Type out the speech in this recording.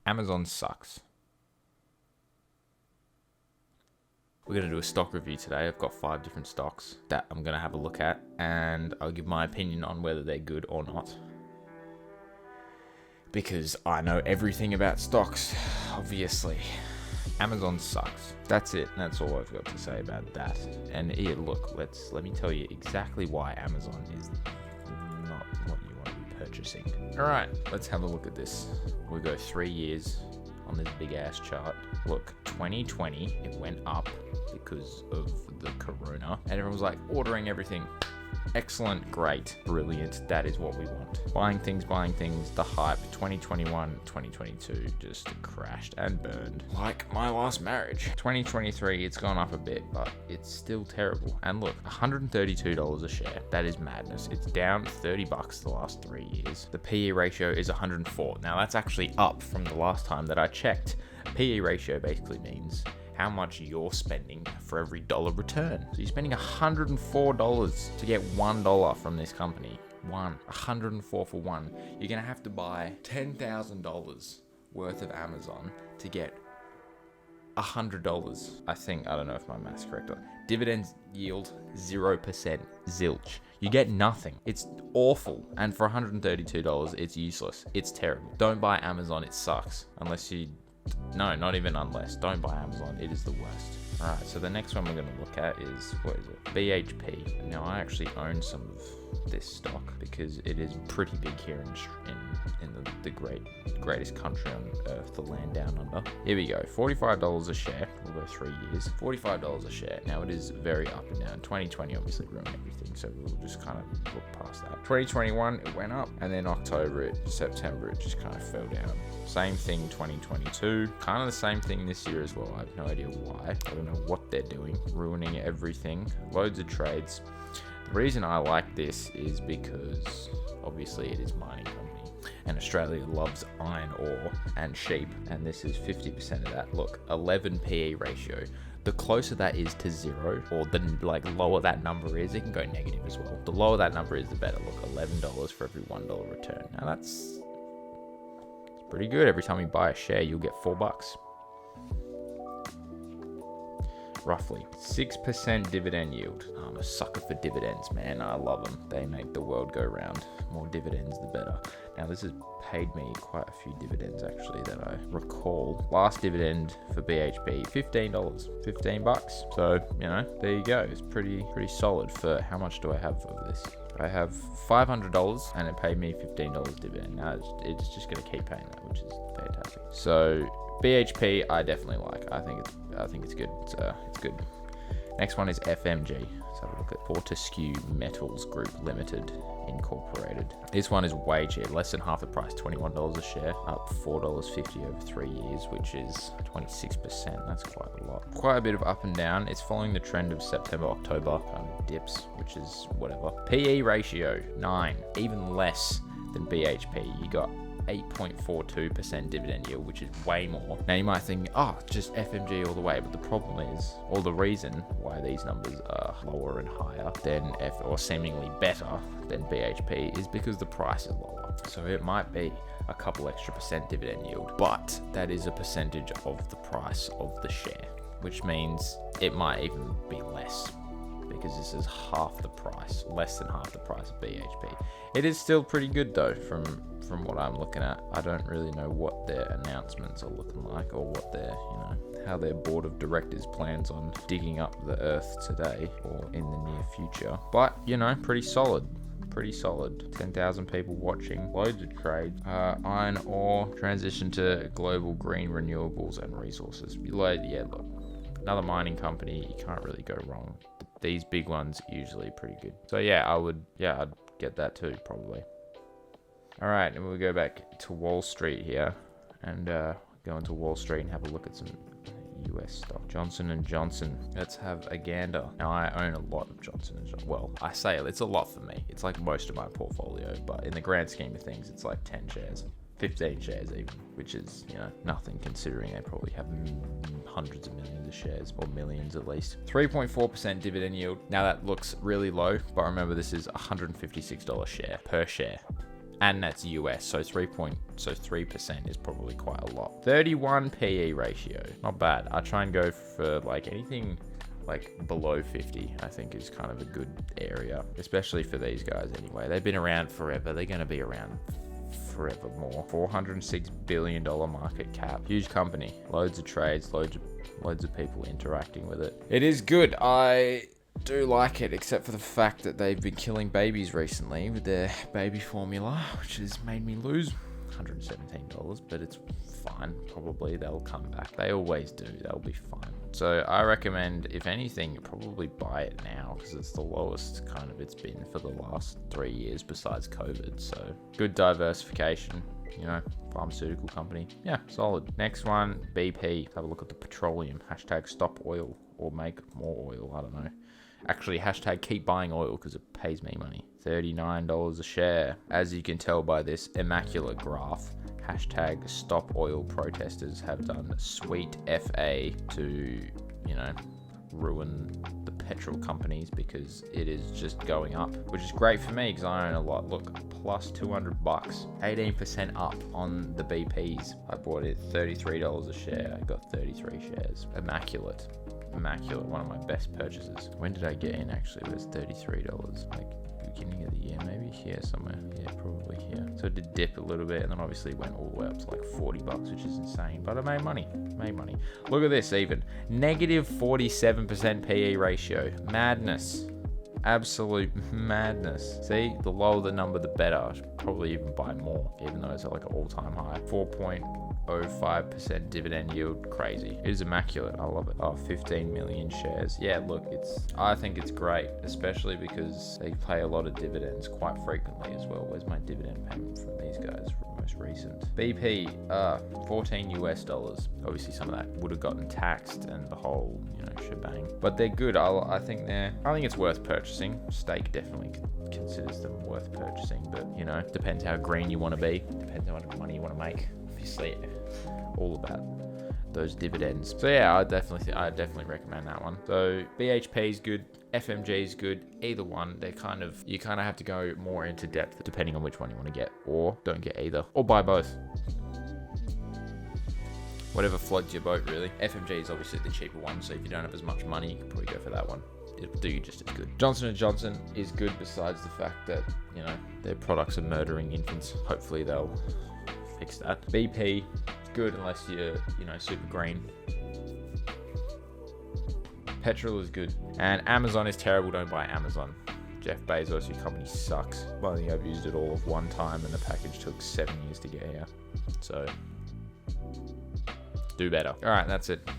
Amazon sucks. We're going to do a stock review today. I've got 5 different stocks that I'm going to have a look at, and I'll give my opinion on whether they're good or not. Because I know everything about stocks, obviously. Amazon sucks. That's it. That's all I've got to say about that. And here, look, let me tell you exactly why Amazon is not what you want to be purchasing. All right, let's have a look at this. We'll go 3 years on this big ass chart. Look, 2020, it went up because of the corona, and everyone was like ordering everything. Excellent, great, brilliant. That is what we want. Buying things, the hype. 2021, 2022 just crashed and burned like my last marriage. 2023, it's gone up a bit, but it's still terrible. And look, $132 a share. That is madness. It's down $30 the last 3 years. The PE ratio is 104. Now that's actually up from the last time that I checked. PE ratio basically means how much you're spending for every dollar return. So you're spending $104 to get $1 from this company. 104 for one. You're gonna have to buy $10,000 worth of Amazon to get $100. I don't know if my math's correct. Dividends yield 0%. Zilch. You get nothing. It's awful. And for $132, it's useless. It's terrible. Don't buy Amazon. It sucks. No, not even unless. Don't buy Amazon. It is the worst. Alright, so the next one we're going to look at is, what is it? BHP. Now, I actually own some of this stock because it is pretty big here in the greatest country on earth, the land down under. Here we go. $45 a share. We'll go 3 years. $45 a share. Now, it is very up and down. 2020 obviously ruined everything, so we'll just kind of look past that. 2021, it went up, and then September, it just kind of fell down. Same thing 2022. Kind of the same thing this year as well. I have no idea why. I don't know what they're doing. Ruining everything. Loads of trades. The reason I like this is because obviously it is mining company. And Australia loves iron ore and sheep. And this is 50% of that. Look, 11 PE ratio. The closer that is to 0, or the lower that number is, it can go negative as well. The lower that number is, the better. Look, $11 for every $1 return. Now that's pretty good. Every time you buy a share, you'll get $4. Roughly 6% dividend yield. I'm a sucker for dividends, man. I love them. They make the world go round. More dividends, the better. Now, this has paid me quite a few dividends, actually, that I recall. Last dividend for BHP, $15. $15. So, there you go. It's pretty solid. For how much do I have of this? I have $500, and it paid me $15 dividend. Now, it's just going to keep paying that, which is fantastic. So, BHP, I definitely like. I think it's good. It's good. Next one is FMG. Let's have a look at Fortescue Metals Group Limited Incorporated. This one is way cheap, less than half the price, $21 a share, up $4.50 over 3 years, which is 26%. That's quite a lot. Quite a bit of up and down. It's following the trend of September, October, kind of dips, which is whatever. PE ratio 9, even less than BHP. You got 8.42% dividend yield, which is way more. Now you might think, just FMG all the way, but the problem is, or the reason why these numbers are lower and higher than or seemingly better than BHP is because the price is lower. So it might be a couple extra percent dividend yield, but that is a percentage of the price of the share, which means it might even be less, because this is half the price, less than half the price of BHP. It is still pretty good though, from what I'm looking at. I don't really know what their announcements are looking like, or what their, how their board of directors plans on digging up the earth today or in the near future. But, pretty solid. Pretty solid. 10,000 people watching. Loads of trades. Iron ore, transition to global green renewables and resources. Look, another mining company, you can't really go wrong. These big ones are usually pretty good. So I'd get that too, probably. All right, and we'll go back to Wall Street here, and go into Wall Street and have a look at some US stock. Johnson & Johnson. Let's have a gander. Now, I own a lot of Johnson & Johnson. Well, I say it's a lot for me. It's like most of my portfolio, but in the grand scheme of things, it's like 10 shares. 15 shares even, which is, nothing considering they probably have hundreds of millions of shares, or millions at least. 3.4% dividend yield. Now that looks really low, but remember this is $156 share per share. And that's US, so 3% is probably quite a lot. 31 PE ratio, not bad. I try and go for like anything like below 50, I think is kind of a good area, especially for these guys anyway. They've been around forever. They're going to be around forevermore. $406 billion market cap. Huge company. Loads of trades, loads of people interacting with it. It is good. I do like it, except for the fact that they've been killing babies recently with their baby formula, which has made me lose $117, but it's fine. Probably they'll come back. They always do. They'll be fine. So I recommend, if anything, probably buy it now because it's the lowest kind of it's been for the last 3 years besides COVID. So good diversification, you know, pharmaceutical company. Yeah, solid. Next one, BP. Have a look at the petroleum. Hashtag stop oil or make more oil. I don't know. Actually, hashtag keep buying oil because it pays me money. $39 a share. As you can tell by this immaculate graph, hashtag stop oil protesters have done sweet FA to, you know, ruin the petrol companies because it is just going up, which is great for me because I own a lot. Look, plus $200, 18% up on the BPs. I bought it $33 a share. I got 33 shares. Immaculate, one of my best purchases. When did I get in? Actually, it was $33, like beginning of the year, maybe here somewhere. Yeah, probably here. So it did dip a little bit, and then obviously went all the way up to like $40, which is insane. But I made money. Look at this, even negative 47% PE ratio. Madness. Absolute madness. See, the lower the number, the better. I should probably even buy more, even though it's at like an all-time high. 4.05% dividend yield. Crazy. It is immaculate. I love it. Oh, 15 million shares. Yeah, look, I think it's great, especially because they pay a lot of dividends quite frequently as well. Where's my dividend payment from these guys from most recent? BP, $14 US. Obviously some of that would have gotten taxed and the whole, you know, shebang. But they're good. I think it's worth purchasing. Stake definitely considers them worth purchasing, but you know, depends how green you want to be, depends how much money you want to make. Obviously, all about those dividends. So yeah, I definitely recommend that one. So BHP is good, FMG is good. Either one, you kind of have to go more into depth depending on which one you want to get, or don't get either, or buy both. Whatever floats your boat, really. FMG is obviously the cheaper one, so if you don't have as much money, you can probably go for that one. It'll do you just as good. Johnson & Johnson is good besides the fact that, you know, their products are murdering infants. Hopefully they'll fix that. BP is good unless you're, you know, super green. Petrol is good. And Amazon is terrible. Don't buy Amazon. Jeff Bezos, your company sucks. I think I've used it all of one time and the package took 7 years to get here. So do better. All right, that's it.